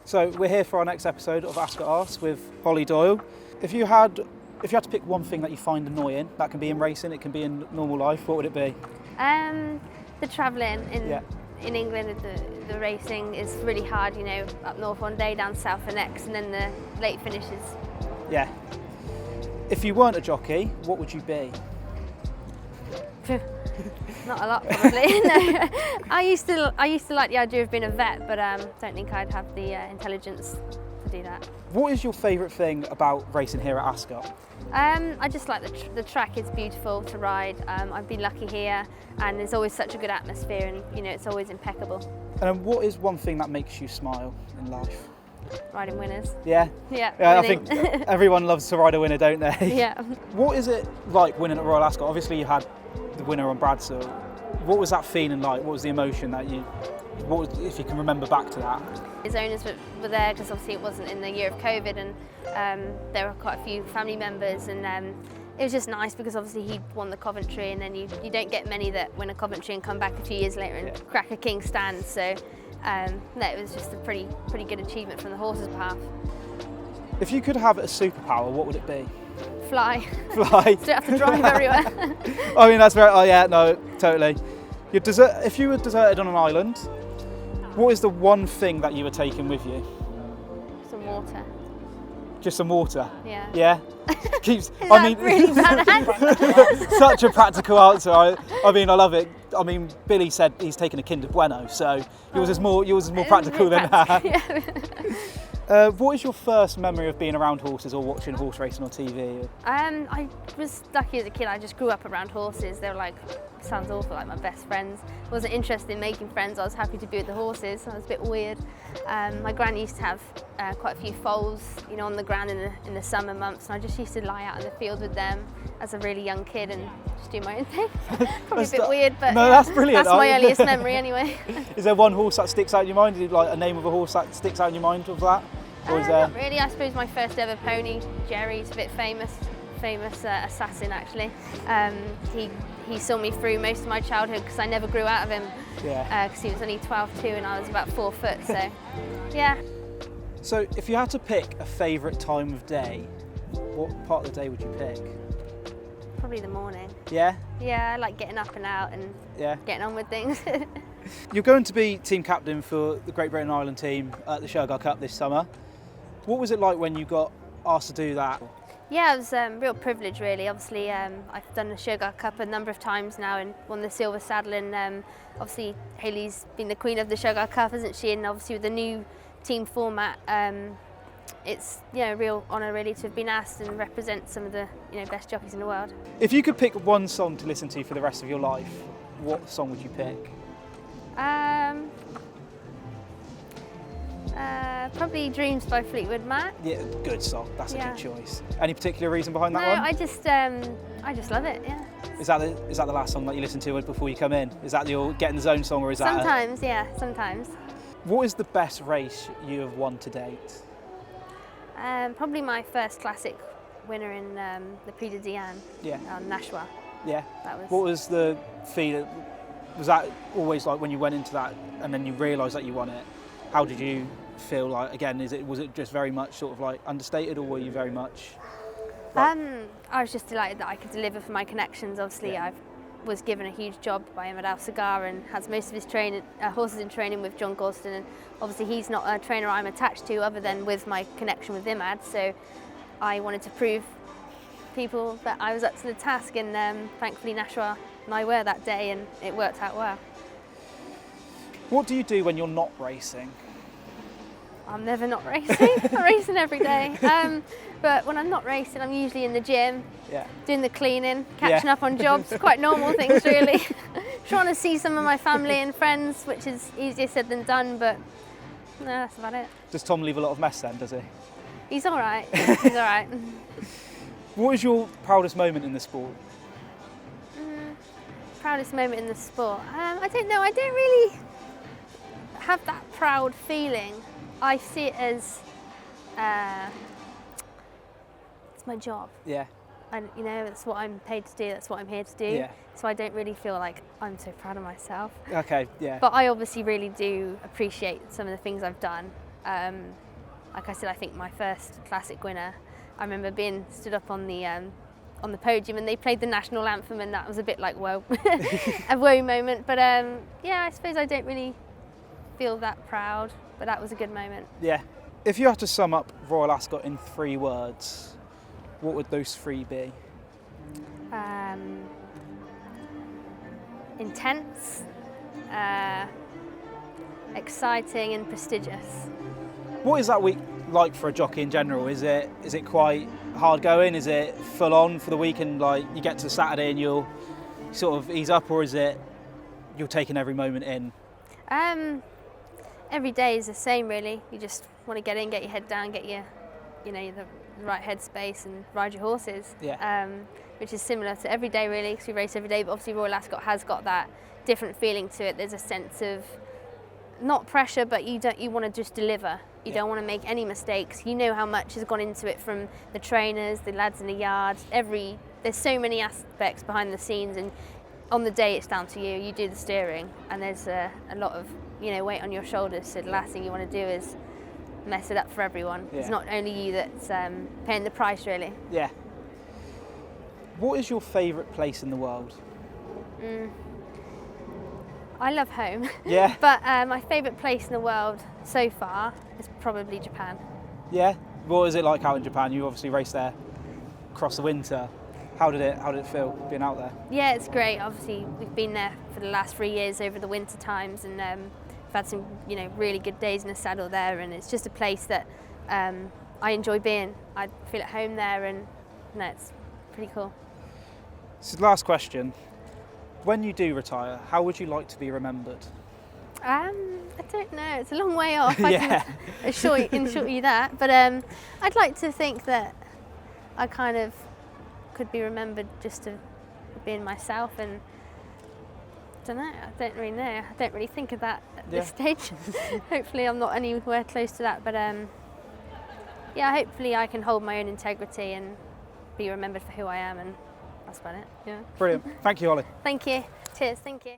So we're here for our next episode of Ascot Asks with Hollie Doyle. If you had to pick one thing that you find annoying, that can be in racing, it can be in normal life, what would it be? The travelling in England, the racing is really hard, you know, up north one day, down south the next, and then the late finishes. Yeah. If you weren't a jockey, what would you be? Not a lot, probably. No. I used to like the idea of being a vet, but don't think I'd have the intelligence to do that. What is your favourite thing about racing here at Ascot? I just like the track. It's beautiful to ride. I've been lucky here, and there's always such a good atmosphere, and you know it's always impeccable. And what is one thing that makes you smile in life? Riding winners. Yeah? Yeah. I think everyone loves to ride a winner, don't they? Yeah. What is it like winning at Royal Ascot? Obviously you had the winner on Bradshaw. What was that feeling like? What was the emotion that if you can remember back to that? His owners were there because obviously it wasn't in the year of COVID, and there were quite a few family members, and it was just nice because obviously he won the Coventry, and then you don't get many that win a Coventry and come back a few years later and crack a King stand. So no, it was just a pretty good achievement from the horse's behalf. If you could have a superpower, what would it be? Fly. Fly. So you don't have to drive everywhere. I mean, that's very. Oh yeah, no, totally. If you were deserted on an island, what is the one thing that you were taking with you? Some water. Just some water. Yeah. Yeah. Keeps. Really bad answer? Such a practical answer. I mean, I love it. I mean, Billy said he's taken a Kinder Bueno, so yours is more practical than that. Yeah. What is your first memory of being around horses or watching horse racing on TV? I was lucky as a kid. I just grew up around horses. They were like, sounds awful, like my best friends. I wasn't interested in making friends. I was happy to be with the horses. I was a bit weird. My gran used to have quite a few foals, you know, on the ground in the summer months, and I just used to lie out in the field with them as a really young kid and just do my own thing. Probably a bit weird, but no, that's brilliant. That's my earliest memory anyway. Is there one horse that sticks out in your mind? Is it like a name of a horse that sticks out in your mind of that? Or is there... Not really. I suppose my first ever pony, Jerry's a bit famous assassin actually. He saw me through most of my childhood because I never grew out of him. Yeah. Because he was only 12'2" and I was about 4 foot. So, yeah. So if you had to pick a favourite time of day, what part of the day would you pick? Probably the morning. Yeah? Yeah, I like getting up and out and getting on with things. You're going to be team captain for the Great Britain Ireland team at the Shergar Cup this summer. What was it like when you got asked to do that? Yeah, it was a real privilege really. Obviously I've done the Shergar Cup a number of times now and won the silver saddle, and obviously Hayley's been the queen of the Shergar Cup, hasn't she? And obviously with the new team format, it's a real honour really to have been asked and represent some of the best jockeys in the world. If you could pick one song to listen to for the rest of your life, what song would you pick? Probably Dreams by Fleetwood Mac. Yeah, good song. That's a good choice. Any particular reason behind that one? No, I just love it. Yeah. Is that the last song that you listen to before you come in? Is that your Get in the Zone song, or is that? Sometimes, yeah, sometimes. What is the best race you have won to date? Probably my first classic winner in the Prix de Diane. Yeah. On Nashua. Yeah. That was. What was the feeling? Was that always like when you went into that and then you realised that you won it? How did you feel like? Again, was it just very much sort of like understated, or were you very much? Like... I was just delighted that I could deliver for my connections. Obviously, I was given a huge job by Ahmed Al Sagar and has most of his horses in training with John Gosden, and obviously he's not a trainer I'm attached to other than with my connection with Imad. So I wanted to prove people that I was up to the task, and thankfully Nashua and I were that day, and it worked out well. What do you do when you're not racing? I'm never not racing. I'm racing every day. But when I'm not racing, I'm usually in the gym, doing the cleaning, catching up on jobs, quite normal things really. Trying to see some of my family and friends, which is easier said than done, but no, that's about it. Does Tom leave a lot of mess then, does he? He's all right. He's all right. What is your proudest moment in the sport? Proudest moment in the sport? I don't know. I don't really have that proud feeling. I see it as it's my job. Yeah. And that's what I'm paid to do. That's what I'm here to do. Yeah. So I don't really feel like I'm so proud of myself. Okay. Yeah. But I obviously really do appreciate some of the things I've done. Like I said, I think my first classic winner, I remember being stood up on the podium and they played the national anthem, and that was a bit like, whoa, a whoa moment. But yeah, I suppose I don't really feel that proud, but that was a good moment. Yeah. If you had to sum up Royal Ascot in 3 words, what would those 3 be? Intense, exciting and prestigious. What is that week like for a jockey in general? Is it quite hard going? Is it full on for the week and like you get to Saturday and you'll sort of ease up, or is it you're taking every moment in? Every day is the same really. You just want to get in, get your head down, get your, the right headspace and ride your horses. Yeah. Which is similar to every day really, because we race every day, but obviously Royal Ascot has got that different feeling to it. There's a sense of not pressure, but you want to just deliver. You don't want to make any mistakes. You know how much has gone into it from the trainers, the lads in the yard. There's so many aspects behind the scenes, and on the day it's down to you. You do the steering, and there's a lot of weight on your shoulders. So the last thing you want to do is mess it up for everyone. Yeah. It's not only you that's paying the price, really. Yeah. What is your favourite place in the world? I love home. Yeah. But my favourite place in the world so far is probably Japan. Yeah. What is it like out in Japan? You obviously raced there across the winter. How did it feel being out there? Yeah, it's great. Obviously, we've been there for the last 3 years over the winter times, and we've had some really good days in the saddle there. And it's just a place that I enjoy being. I feel at home there, and it's pretty cool. So, last question. When you do retire, how would you like to be remembered? I don't know. It's a long way off. Yeah. I can assure you that. But I'd like to think that I kind of could be remembered just to being myself, and I don't know. I don't really know. I don't really think of that at this stage. Hopefully, I'm not anywhere close to that. But yeah, hopefully, I can hold my own integrity and be remembered for who I am, and that's about it. Yeah. Brilliant. Thank you, Hollie. Thank you. Cheers. Thank you.